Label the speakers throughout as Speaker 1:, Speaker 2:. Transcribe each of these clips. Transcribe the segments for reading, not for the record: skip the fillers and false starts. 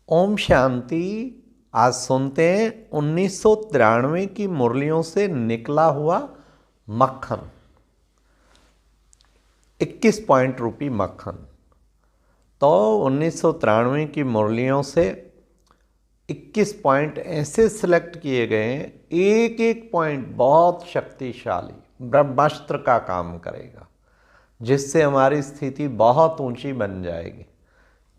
Speaker 1: ओम शांति। आज सुनते हैं 1993 की मुरलियों से निकला हुआ मक्खन। 21 पॉइंट रूपी मक्खन। तो 1993 की मुरलियों से 21 पॉइंट ऐसे सिलेक्ट किए गए हैं, एक एक पॉइंट बहुत शक्तिशाली ब्रह्मास्त्र का काम करेगा, जिससे हमारी स्थिति बहुत ऊंची बन जाएगी।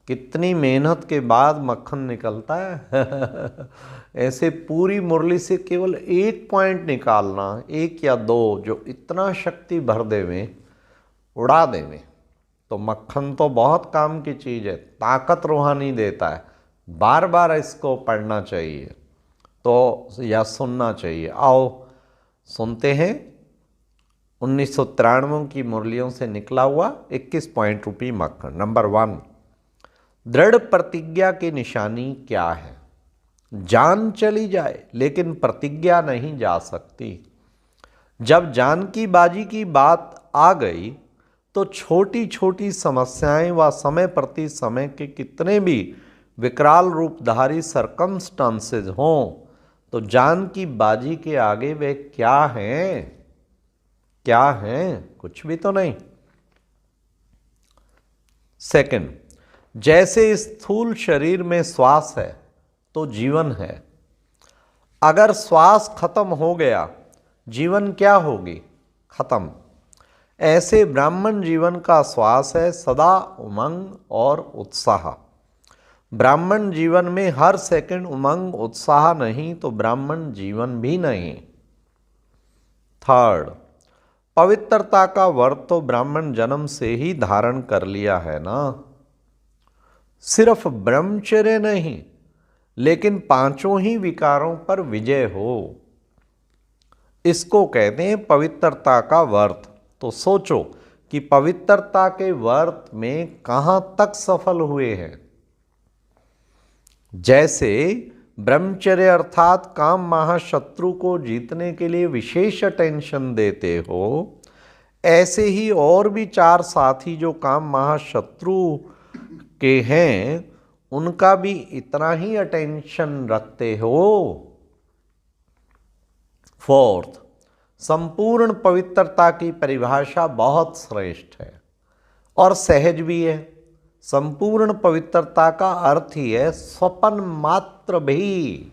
Speaker 1: कितनी मेहनत के बाद मक्खन निकलता है। ऐसे पूरी मुरली से केवल एक पॉइंट निकालना, एक या दो, जो इतना शक्ति भर देवें, उड़ा देवें, तो मक्खन तो बहुत काम की चीज़ है, ताकत रूहानी देता है। बार बार इसको पढ़ना चाहिए तो या सुनना चाहिए। आओ सुनते हैं 1993 की मुरलियों से निकला हुआ 21 पॉइंट रूपी मक्खन। नंबर 1, दृढ़ प्रतिज्ञा की निशानी क्या है? जान चली जाए लेकिन प्रतिज्ञा नहीं जा सकती। जब जान की बाजी की बात आ गई तो छोटी छोटी समस्याएं व समय प्रति समय के कितने भी विकराल रूपधारी सरकमस्टांसेस हों, तो जान की बाजी के आगे वे क्या हैं? क्या हैं? कुछ भी तो नहीं। सेकंड, जैसे स्थूल शरीर में श्वास है तो जीवन है। अगर श्वास खत्म हो गया, जीवन क्या होगी? खत्म। ऐसे ब्राह्मण जीवन का श्वास है सदा उमंग और उत्साह। ब्राह्मण जीवन में हर सेकंड उमंग उत्साह नहीं तो ब्राह्मण जीवन भी नहीं। थर्ड, पवित्रता का व्रत तो ब्राह्मण जन्म से ही धारण कर लिया है ना। सिर्फ ब्रह्मचर्य नहीं, लेकिन पांचों ही विकारों पर विजय हो, इसको कहते हैं पवित्रता का व्रत। तो सोचो कि पवित्रता के व्रत में कहां तक सफल हुए हैं। जैसे ब्रह्मचर्य अर्थात काम महाशत्रु को जीतने के लिए विशेष अटेंशन देते हो, ऐसे ही और भी 4 साथी जो काम महाशत्रु के हैं, उनका भी इतना ही अटेंशन रखते हो। फोर्थ, संपूर्ण पवित्रता की परिभाषा बहुत श्रेष्ठ है और सहज भी है। संपूर्ण पवित्रता का अर्थ ही है स्वपन मात्र भी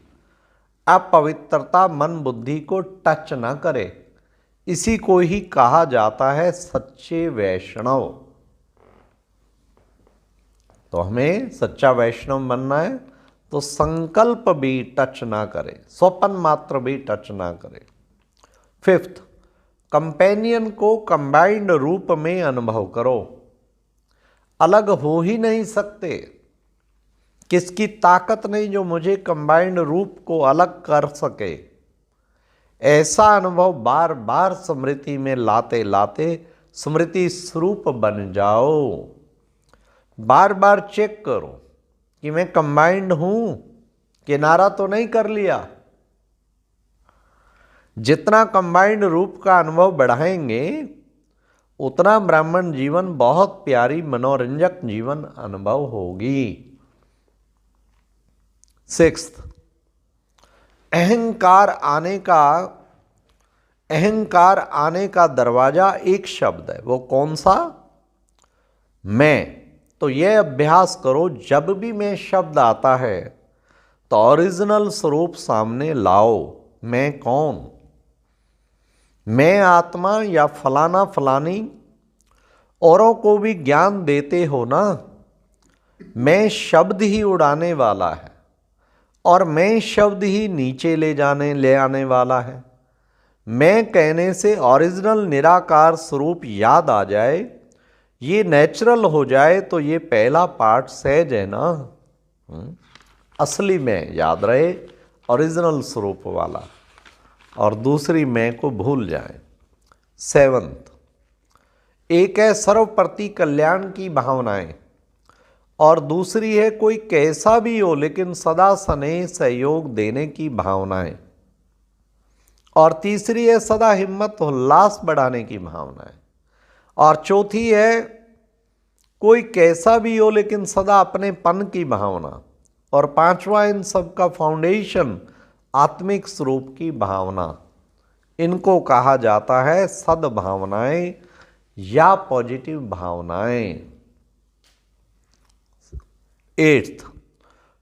Speaker 1: अपवित्रता मन बुद्धि को टच न करे। इसी को ही कहा जाता है सच्चे वैष्णव। तो हमें सच्चा वैष्णव बनना है तो संकल्प भी टच ना करे, स्वपन मात्र भी टच ना करे। फिफ्थ, कंपेनियन को कंबाइंड रूप में अनुभव करो। अलग हो ही नहीं सकते। किसकी ताकत नहीं जो मुझे कंबाइंड रूप को अलग कर सके। ऐसा अनुभव बार बार स्मृति में लाते लाते स्मृति स्वरूप बन जाओ। बार बार चेक करो कि मैं कंबाइंड हूं, किनारा तो नहीं कर लिया। जितना कंबाइंड रूप का अनुभव बढ़ाएंगे, उतना ब्राह्मण जीवन बहुत प्यारी मनोरंजक जीवन अनुभव होगी। सिक्स्थ, अहंकार आने का दरवाजा एक शब्द है। वो कौन सा? मैं। तो यह अभ्यास करो, जब भी मैं शब्द आता है तो ओरिजिनल स्वरूप सामने लाओ। मैं कौन? मैं आत्मा या फलाना फलानी औरों को भी ज्ञान देते हो ना। मैं शब्द ही उड़ाने वाला है और मैं शब्द ही नीचे ले आने वाला है। मैं कहने से ओरिजिनल निराकार स्वरूप याद आ जाए, ये नेचुरल हो जाए, तो ये पहला पार्ट सहज है ना। असली में याद रहे, ओरिजिनल स्वरूप वाला, और दूसरी मैं को भूल जाए। सेवंथ, एक है सर्व प्रति कल्याण की भावनाएं, और दूसरी है कोई कैसा भी हो लेकिन सदा स्नेह सहयोग देने की भावनाएं, और तीसरी है सदा हिम्मत उल्लास बढ़ाने की भावनाएं, और चौथी है कोई कैसा भी हो लेकिन सदा अपनेपन की भावना, और पांचवा इन सब का फाउंडेशन आत्मिक स्वरूप की भावना। इनको कहा जाता है सद्भावनाएं या पॉजिटिव भावनाएं। 8th,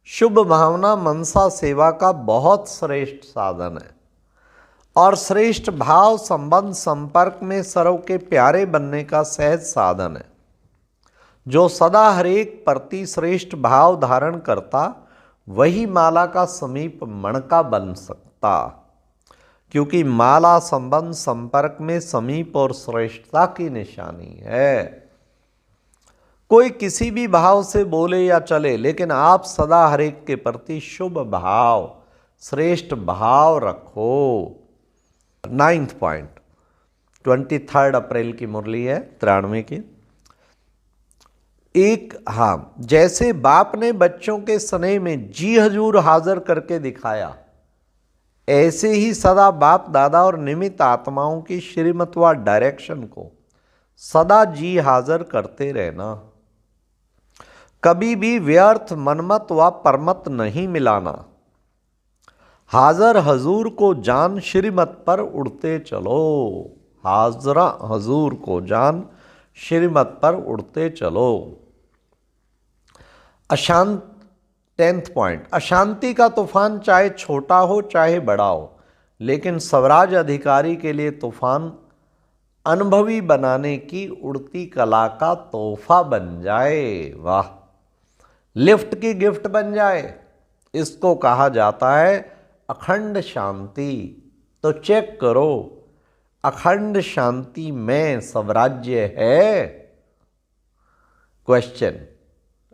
Speaker 1: शुभ भावना मनसा सेवा का बहुत श्रेष्ठ साधन है और श्रेष्ठ भाव संबंध संपर्क में सर्व के प्यारे बनने का सहज साधन है। जो सदा हरेक प्रति श्रेष्ठ भाव धारण करता वही माला का समीप मणका बन सकता, क्योंकि माला संबंध संपर्क में समीप और श्रेष्ठता की निशानी है। कोई किसी भी भाव से बोले या चले, लेकिन आप सदा हरेक के प्रति शुभ भाव श्रेष्ठ भाव रखो। 9th पॉइंट, 23 अप्रैल की मुरली है 93 की। जैसे बाप ने बच्चों के स्नेह में जी हजूर हाजिर करके दिखाया, ऐसे ही सदा बाप दादा और निमित्त आत्माओं की श्रीमत व डायरेक्शन को सदा जी हाजिर करते रहना। कभी भी व्यर्थ मनमत व परमत नहीं मिलाना। हाजर हजूर को जान श्रीमत पर उड़ते चलो। हाजरा हजूर को जान श्रीमत पर उड़ते चलो। 10th पॉइंट, अशांति का तूफान चाहे छोटा हो चाहे बड़ा हो, लेकिन स्वराज अधिकारी के लिए तूफान अनुभवी बनाने की उड़ती कला का तोहफा बन जाए। वाह, लिफ्ट की गिफ्ट बन जाए। इसको कहा जाता है अखंड शांति। तो चेक करो, अखंड शांति में स्वराज्य है? क्वेश्चन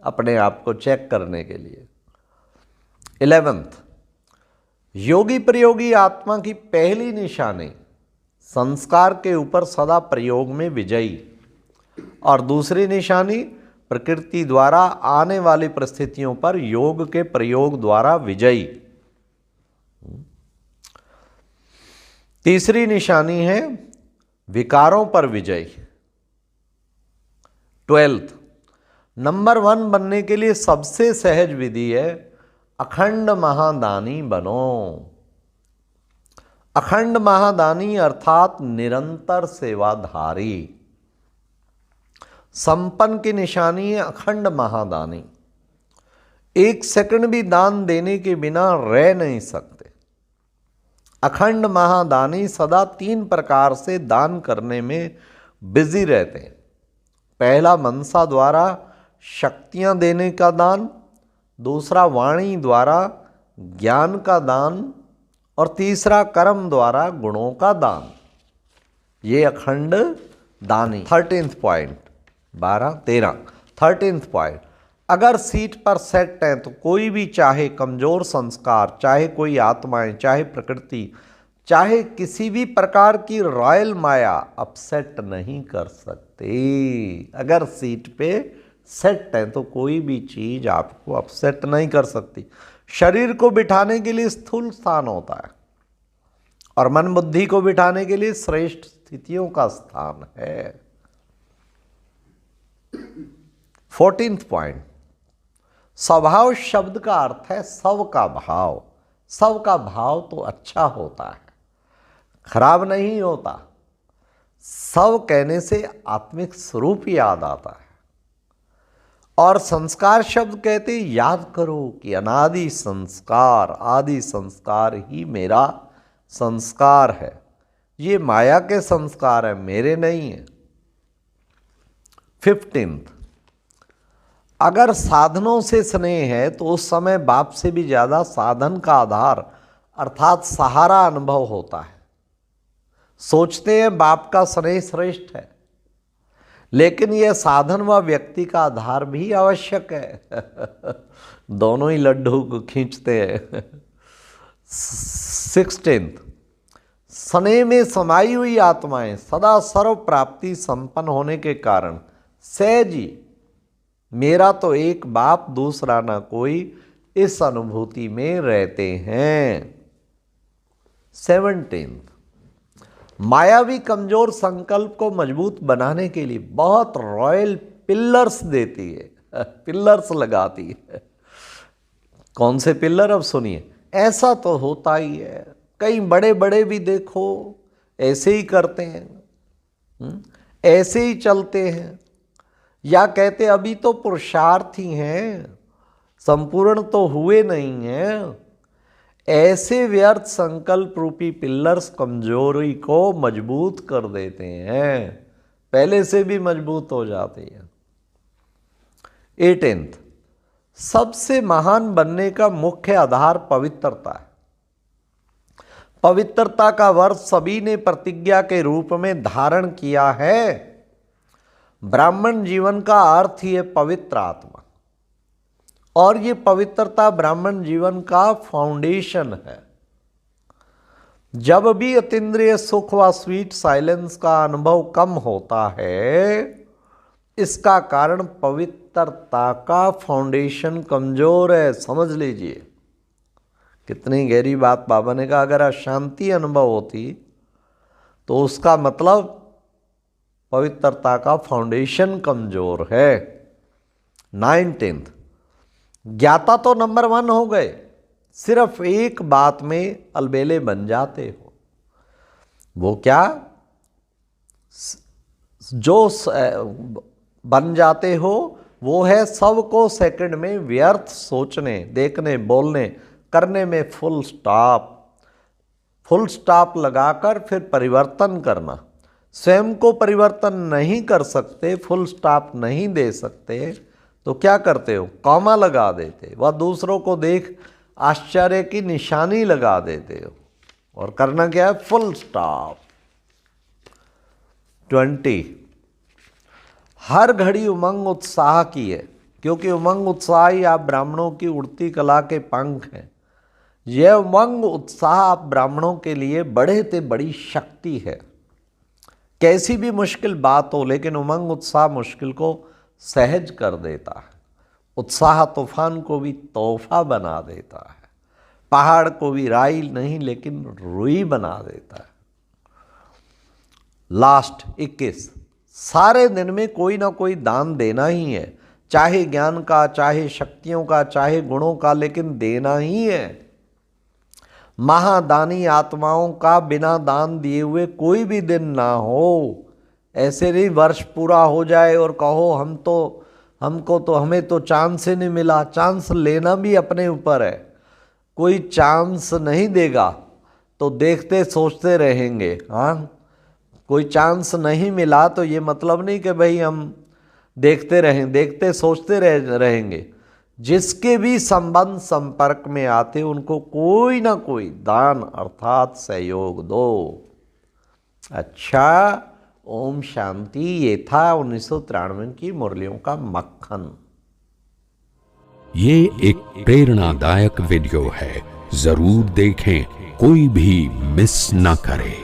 Speaker 1: अपने आप को चेक करने के लिए। 11th, योगी प्रयोगी आत्मा की पहली निशानी संस्कार के ऊपर सदा प्रयोग में विजयी, और दूसरी निशानी प्रकृति द्वारा आने वाली परिस्थितियों पर योग के प्रयोग द्वारा विजयी। तीसरी निशानी है विकारों पर विजय। 12th, नंबर 1 बनने के लिए सबसे सहज विधि है अखंड महादानी बनो। अखंड महादानी अर्थात निरंतर सेवाधारी। संपन्न की निशानी है अखंड महादानी। 1 सेकंड भी दान देने के बिना रह नहीं सकते। अखंड महादानी सदा 3 प्रकार से दान करने में बिजी रहते हैं। पहला मनसा द्वारा शक्तियां देने का दान, दूसरा वाणी द्वारा ज्ञान का दान, और तीसरा कर्म द्वारा गुणों का दान। ये अखंड दानी। 13th पॉइंट, 13th पॉइंट, अगर सीट पर सेट हैं तो कोई भी चाहे कमजोर संस्कार, चाहे कोई आत्माएं, चाहे प्रकृति, चाहे किसी भी प्रकार की रॉयल माया अपसेट नहीं कर सकती। अगर सीट पे सेट है तो कोई भी चीज आपको अपसेट नहीं कर सकती। शरीर को बिठाने के लिए स्थूल स्थान होता है और मन बुद्धि को बिठाने के लिए श्रेष्ठ स्थितियों का स्थान है। 14th पॉइंट, स्वभाव शब्द का अर्थ है सब का भाव। सब का भाव तो अच्छा होता है, खराब नहीं होता। सब कहने से आत्मिक स्वरूप याद आता है। और संस्कार शब्द कहते याद करो कि अनादि संस्कार, आदि संस्कार ही मेरा संस्कार है। ये माया के संस्कार है, मेरे नहीं है। 15th, अगर साधनों से स्नेह है तो उस समय बाप से भी ज्यादा साधन का आधार अर्थात सहारा अनुभव होता है। सोचते हैं बाप का स्नेह श्रेष्ठ है, लेकिन यह साधन व व्यक्ति का आधार भी आवश्यक है। दोनों ही लड्डू को खींचते हैं। 16th, स्नेह में समाई हुई आत्माएं सदा सर्व प्राप्ति संपन्न होने के कारण सहजी मेरा तो एक बाप दूसरा ना कोई इस अनुभूति में रहते हैं। 17th, मायावी कमजोर संकल्प को मजबूत बनाने के लिए बहुत रॉयल पिलर्स देती है, पिलर्स लगाती है। कौन से पिलर? अब सुनिए, ऐसा तो होता ही है, कई बड़े बड़े भी देखो ऐसे ही करते हैं, ऐसे ही चलते हैं, या कहते अभी तो पुरुषार्थ ही हैं, संपूर्ण तो हुए नहीं हैं। ऐसे व्यर्थ संकल्प रूपी पिलर्स कमजोरी को मजबूत कर देते हैं, पहले से भी मजबूत हो जाते हैं। 18th, सबसे महान बनने का मुख्य आधार पवित्रता है। पवित्रता का वर्ष सभी ने प्रतिज्ञा के रूप में धारण किया है। ब्राह्मण जीवन का अर्थ ही है पवित्र आत्मा, और ये पवित्रता ब्राह्मण जीवन का फाउंडेशन है। जब भी अतीन्द्रिय सुख व स्वीट साइलेंस का अनुभव कम होता है, इसका कारण पवित्रता का फाउंडेशन कमजोर है। समझ लीजिए कितनी गहरी बात बाबा ने कहा। अगर अशांति अनुभव होती तो उसका मतलब पवित्रता का फाउंडेशन कमजोर है। 19th, ज्ञाता तो नंबर 1 हो गए, सिर्फ एक बात में अलबेले बन जाते हो। वो क्या? जो बन जाते हो वो है सबको सेकंड में व्यर्थ सोचने, देखने, बोलने, करने में फुल स्टॉप लगाकर फिर परिवर्तन करना। स्वयं को परिवर्तन नहीं कर सकते, फुल स्टॉप नहीं दे सकते, तो क्या करते हो? कॉमा लगा देते, वह दूसरों को देख आश्चर्य की निशानी लगा देते हो, और करना क्या है? Full stop. 20, हर घड़ी उमंग उत्साह की है, क्योंकि उमंग उत्साह ही आप ब्राह्मणों की उड़ती कला के पंख हैं। यह उमंग उत्साह आप ब्राह्मणों के लिए बड़े से बड़ी शक्ति है। कैसी भी मुश्किल बात हो, लेकिन उमंग उत्साह मुश्किल को सहज कर देता है। उत्साह तूफान को भी तोहफा बना देता है, पहाड़ को भी राई नहीं लेकिन रुई बना देता है। लास्ट 21, सारे दिन में कोई ना कोई दान देना ही है, चाहे ज्ञान का, चाहे शक्तियों का, चाहे गुणों का, लेकिन देना ही है। महादानी आत्माओं का बिना दान दिए हुए कोई भी दिन ना हो। ऐसे नहीं वर्ष पूरा हो जाए और कहो हमें तो चांस ही नहीं मिला। चांस लेना भी अपने ऊपर है। कोई चांस नहीं देगा तो देखते सोचते रहेंगे। हाँ, कोई चांस नहीं मिला तो ये मतलब नहीं कि भाई हम देखते रहें, देखते सोचते रहेंगे। जिसके भी संबंध संपर्क में आते उनको कोई ना कोई दान अर्थात सहयोग दो। अच्छा, ओम शांति। ये था 1993 की मुरलियों का मक्खन।
Speaker 2: ये एक प्रेरणादायक वीडियो है, जरूर देखें, कोई भी मिस ना करे।